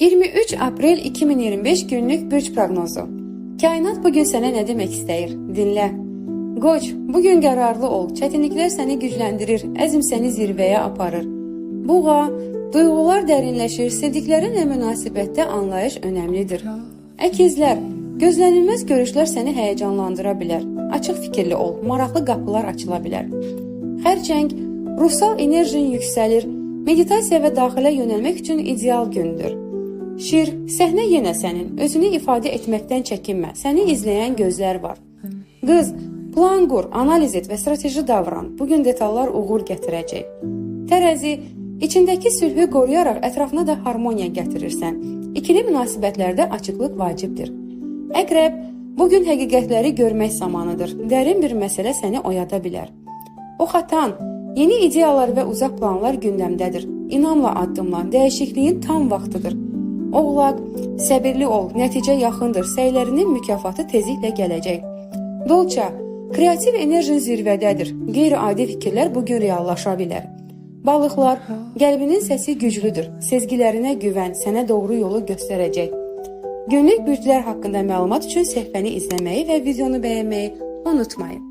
23 Aprel 2025 günlük bürç proqnozu. Kainat bugün sənə nə demək istəyir? Dinlə. Qoç, bugün qərarlı ol. Çətinliklər səni gücləndirir, əzm səni zirvəyə aparır. Buğa, duyğular dərinləşir, sevdiklərinlə münasibətdə anlayış önəmlidir. Əkizlər, gözlənilməz görüşlər səni həyəcanlandıra bilər. Açıq fikirli ol, maraqlı qapılar açıla bilər. Xərçəng, ruhsal enerjin yüksəlir, meditasiya və daxilə yönəlmək üçün ideal gündür. Şir, səhnə yenə sənin, özünü ifadə etməkdən çəkinmə, səni izləyən gözlər var. Qız, plan qur, analiz et və strateji davran, bugün detallar uğur gətirəcək. Tərəzi, içindəki sülhü qoruyaraq ətrafına da harmoniya gətirirsən. İkili münasibətlərdə açıqlıq vacibdir. Əqrəb, bugün həqiqətləri görmək zamanıdır, dərin bir məsələ səni oyada bilər. Oxatan, yeni ideyalar və uzaq planlar gündəmdədir. İnamla addımla, dəyişikliyin tam vaxtıdır. Oğlaq, səbirli ol, nəticə yaxındır, səylərinin mükafatı tezliklə gələcək. Dolça, kreativ enerjin zirvədədir, qeyri-adi fikirlər bugün reallaşa bilər. Balıqlar, qəlbinin səsi güclüdür, sezgilərinə güvən, sənə doğru yolu göstərəcək. Günlük bürclər haqqında məlumat üçün səhifəni izləməyi və videonu bəyənməyi unutmayın.